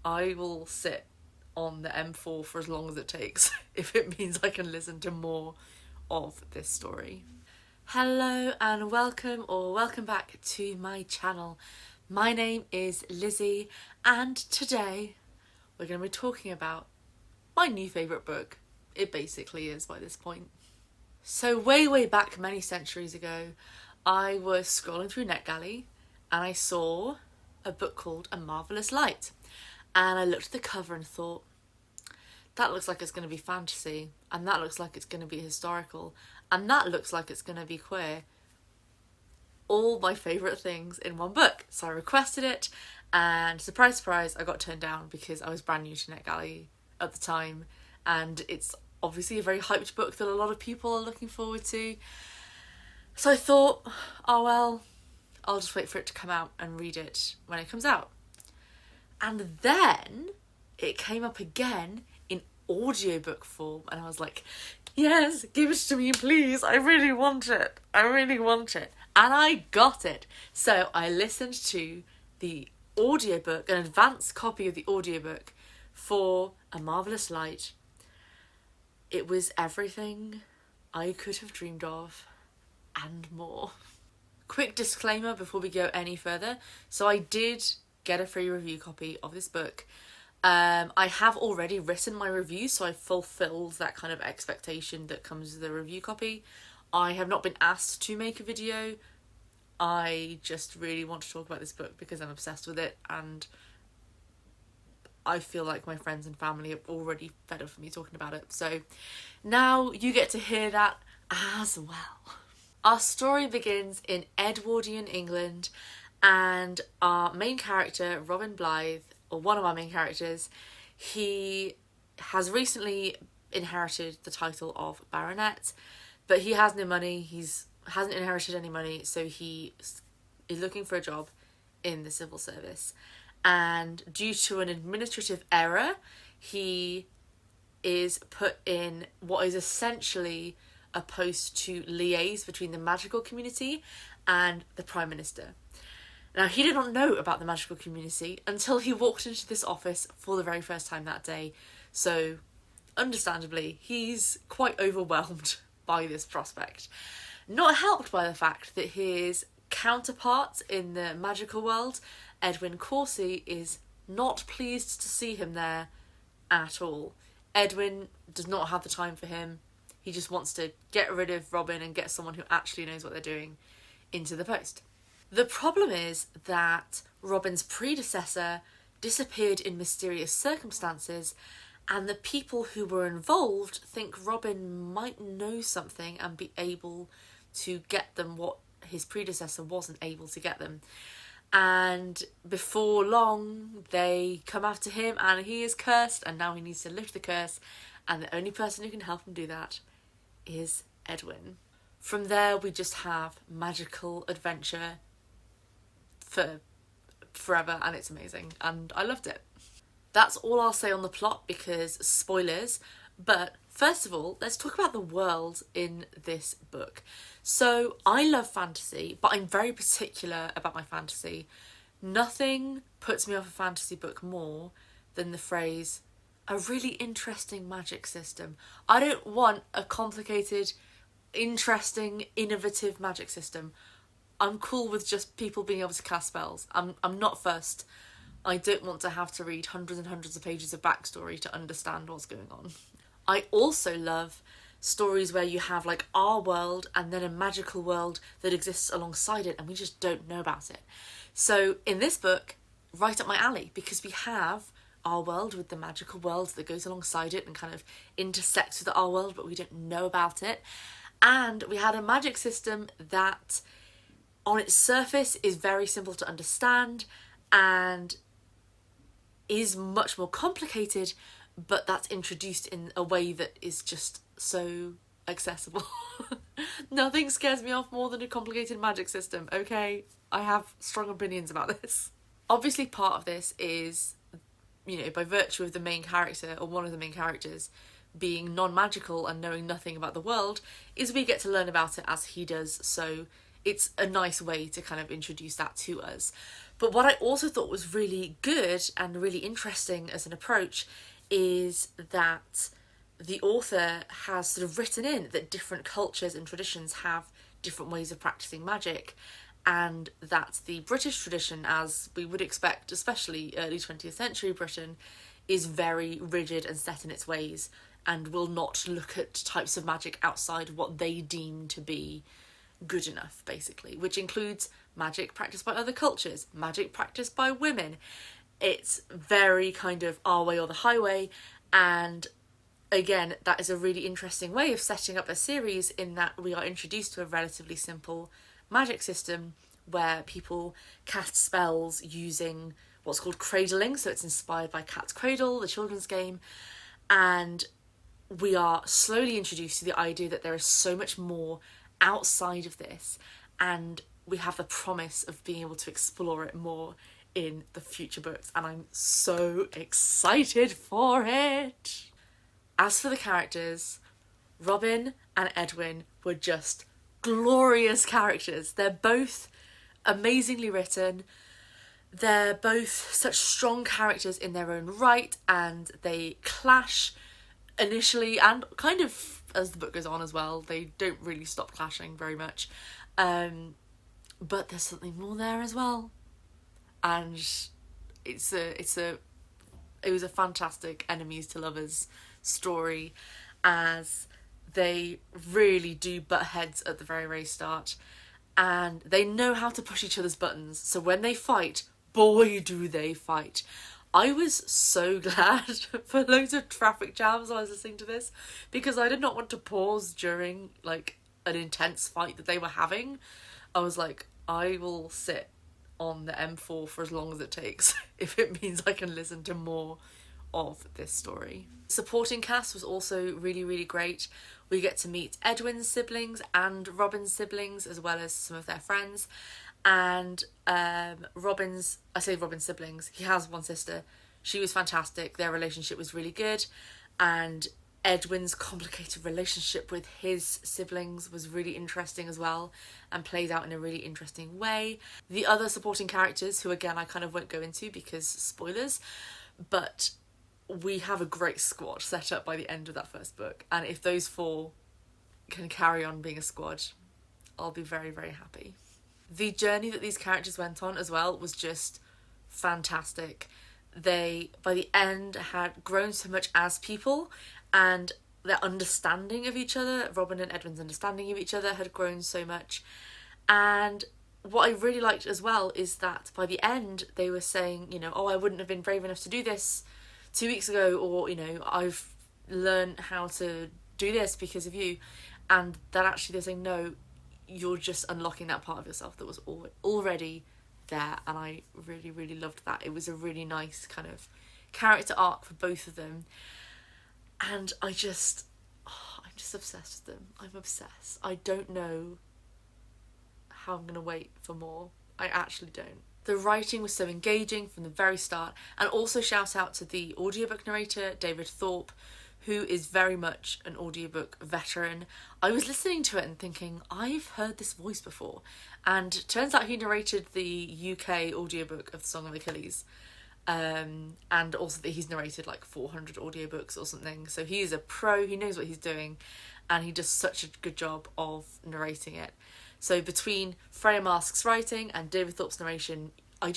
I will sit on the M4 for as long as it takes if it means I can listen to more of this story. Hello and welcome back to my channel. My name is Lizzie and today we're going to be talking about my new favourite book. It basically is by this point. So way back many centuries ago, I was scrolling through NetGalley and I saw a book called A Marvellous Light. And I looked at the cover and thought, that looks like it's going to be fantasy, and that looks like it's going to be historical, and that looks like it's going to be queer. All my favourite things in one book. So I requested it, and surprise, surprise, I got turned down because I was brand new to NetGalley at the time, and it's obviously a very hyped book that a lot of people are looking forward to. So I thought, oh well, I'll just wait for it to come out and read it when it comes out. And then it came up again in audiobook form, and I was like, yes, give it to me, please. I really want it. And I got it. So I listened to the audiobook, an advanced copy of the audiobook for A Marvellous Light. It was everything I could have dreamed of and more. Quick disclaimer before we go any further. So I did get a free review copy of this book. I have already written my review, so I fulfilled that kind of expectation that comes with a review copy. I have not been asked to make a video. I just really want to talk about this book because I'm obsessed with it, and I feel like my friends and family are already fed up with me talking about it. So now you get to hear that as well. Our story begins in Edwardian England, and our main character, Robin Blythe, or one of our main characters, he has recently inherited the title of baronet, but he has no money, hasn't inherited any money, so he is looking for a job in the civil service. And due to an administrative error, he is put in what is essentially a post to liaise between the magical community and the Prime Minister. Now, he did not know about the magical community until he walked into this office for the very first time that day. So, understandably, he's quite overwhelmed by this prospect. Not helped by the fact that his counterpart in the magical world, Edwin Corsi, is not pleased to see him there at all. Edwin does not have the time for him. He just wants to get rid of Robin and get someone who actually knows what they're doing into the post. The problem is that Robin's predecessor disappeared in mysterious circumstances, and the people who were involved think Robin might know something and be able to get them what his predecessor wasn't able to get them. And before long, they come after him and he is cursed, and now he needs to lift the curse, and the only person who can help him do that is Edwin. From there, we just have magical adventure for forever, and it's amazing, and I loved it. That's all I'll say on the plot because spoilers, but first of all, let's talk about the world in this book. So I love fantasy, but I'm very particular about my fantasy. Nothing puts me off a fantasy book more than the phrase, a really interesting magic system. I don't want a complicated, interesting, innovative magic system. I'm cool with just people being able to cast spells. I'm not fussed. I don't want to have to read hundreds and hundreds of pages of backstory to understand what's going on. I also love stories where you have like our world and then a magical world that exists alongside it and we just don't know about it. So in this book, right up my alley, because we have our world with the magical world that goes alongside it and kind of intersects with our world, but we don't know about it. And we had a magic system that on its surface is very simple to understand and is much more complicated, but that's introduced in a way that is just so accessible. Nothing scares me off more than a complicated magic system, okay? I have strong opinions about this. Obviously part of this is, you know, by virtue of the main character, or one of the main characters, being non-magical and knowing nothing about the world, is we get to learn about it as he does, so it's a nice way to kind of introduce that to us. But what I also thought was really good and really interesting as an approach is that the author has sort of written in that different cultures and traditions have different ways of practicing magic, and that the British tradition, as we would expect, especially early 20th century Britain, is very rigid and set in its ways and will not look at types of magic outside what they deem to be good enough, basically, which includes magic practiced by other cultures, magic practiced by women. It's very kind of our way or the highway, and again, that is a really interesting way of setting up a series in that we are introduced to a relatively simple magic system where people cast spells using what's called cradling, so it's inspired by Cat's Cradle, the children's game, and we are slowly introduced to the idea that there is so much more outside of this, and we have the promise of being able to explore it more in the future books, and I'm so excited for it. As for the characters, Robin and Edwin were just glorious characters. They're both amazingly written. They're both such strong characters in their own right, and they clash initially and kind of as the book goes on as well. They don't really stop clashing very much. But there's something more there as well. And it was a fantastic enemies to lovers story, as they really do butt heads at the very, very start, and they know how to push each other's buttons. So when they fight, boy do they fight. I was so glad for loads of traffic jams while I was listening to this, because I did not want to pause during like an intense fight that they were having. I was like, I will sit on the M4 for as long as it takes if it means I can listen to more of this story. Supporting cast was also really, really great. We get to meet Edwin's siblings and Robin's siblings, as well as some of their friends. And Robin's siblings, he has one sister. She was fantastic. Their relationship was really good. And Edwin's complicated relationship with his siblings was really interesting as well, and played out in a really interesting way. The other supporting characters, who again I kind of won't go into because spoilers, but we have a great squad set up by the end of that first book, and if those four can carry on being a squad, I'll be very, very happy. The journey that these characters went on as well was just fantastic. They, by the end, had grown so much as people, and their understanding of each other, Robin and Edwin's understanding of each other, had grown so much. And what I really liked as well is that by the end they were saying, you know, oh, I wouldn't have been brave enough to do this 2 weeks ago, or, you know, I've learned how to do this because of you. And that actually they're saying, no, you're just unlocking that part of yourself that was already there. And I really, really loved that. It was a really nice kind of character arc for both of them. And I'm just obsessed with them. I'm obsessed. I don't know how I'm going to wait for more. I actually don't. The writing was so engaging from the very start, and also shout out to the audiobook narrator, David Thorpe, who is very much an audiobook veteran. I was listening to it and thinking, I've heard this voice before, and turns out he narrated the UK audiobook of The Song of Achilles, and also that he's narrated like 400 audiobooks or something, so he is a pro, he knows what he's doing, and he does such a good job of narrating it. So between Freya Marske's writing and David Thorpe's narration, I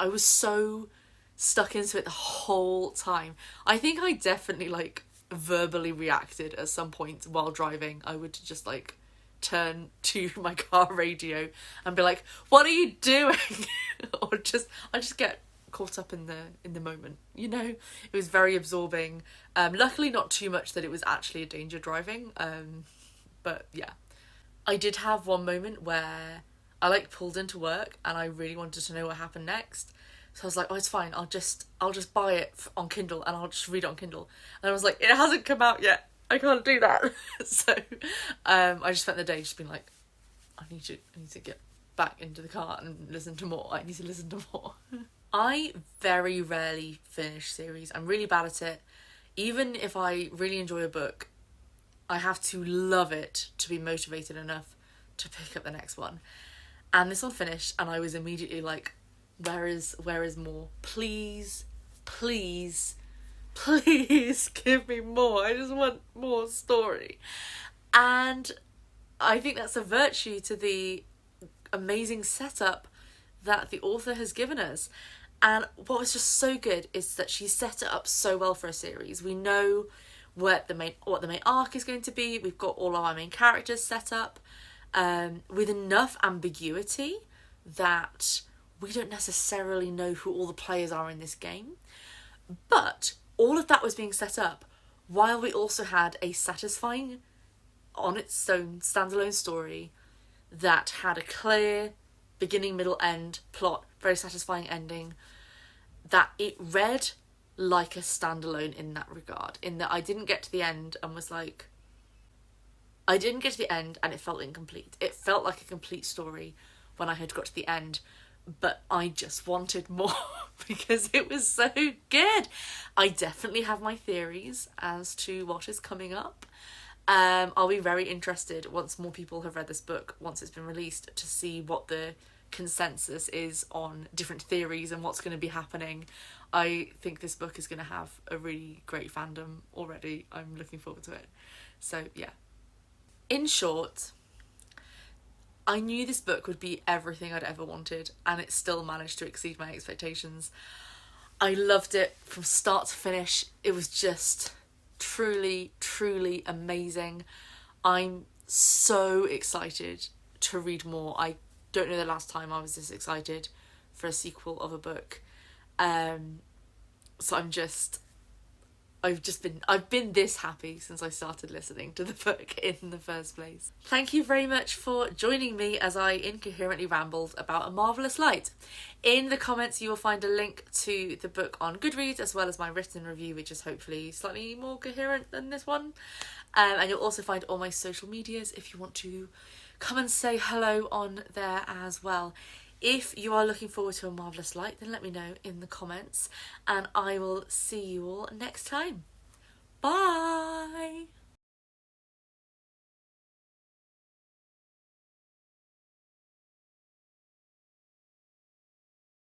was so stuck into it the whole time. I think I definitely like verbally reacted at some point while driving. I would just like turn to my car radio and be like, what are you doing? Or I just get caught up in the moment, you know. It was very absorbing. Luckily not too much that it was actually a danger driving, but yeah. I did have one moment where I like pulled into work and I really wanted to know what happened next. So I was like, oh, it's fine. I'll just buy it on Kindle and I'll just read it on Kindle. And I was like, it hasn't come out yet. I can't do that. So I just spent the day just being like, I need to get back into the car and listen to more. I need to listen to more. I very rarely finish series. I'm really bad at it. Even if I really enjoy a book, I have to love it to be motivated enough to pick up the next one. And this one finished and I was immediately like, Where is more? Please, please, please give me more. I just want more story. And I think that's a virtue to the amazing setup that the author has given us. And what was just so good is that she set it up so well for a series. We know what the main arc is going to be. We've got all of our main characters set up with enough ambiguity that we don't necessarily know who all the players are in this game. But all of that was being set up while we also had a satisfying, on its own, standalone story that had a clear beginning, middle, end plot, very satisfying ending, that it read like a standalone in that regard, in that I didn't get to the end and was like, I didn't get to the end and it felt incomplete. It felt like a complete story when I had got to the end, but I just wanted more because it was so good. I definitely have my theories as to what is coming up. I'll be very interested once more people have read this book, once it's been released, to see what the consensus is on different theories and what's going to be happening. I think this book is going to have a really great fandom already. I'm looking forward to it. So yeah. In short, I knew this book would be everything I'd ever wanted, and it still managed to exceed my expectations. I loved it from start to finish. It was just truly, truly amazing. I'm so excited to read more. I don't know the last time I was this excited for a sequel of a book. So I've been this happy since I started listening to the book in the first place. Thank you very much for joining me as I incoherently rambled about A Marvellous Light. In the comments you will find a link to the book on Goodreads, as well as my written review, which is hopefully slightly more coherent than this one. And you'll also find all my social medias if you want to come and say hello on there as well. If you are looking forward to A Marvellous Light, then let me know in the comments, and I will see you all next time. Bye!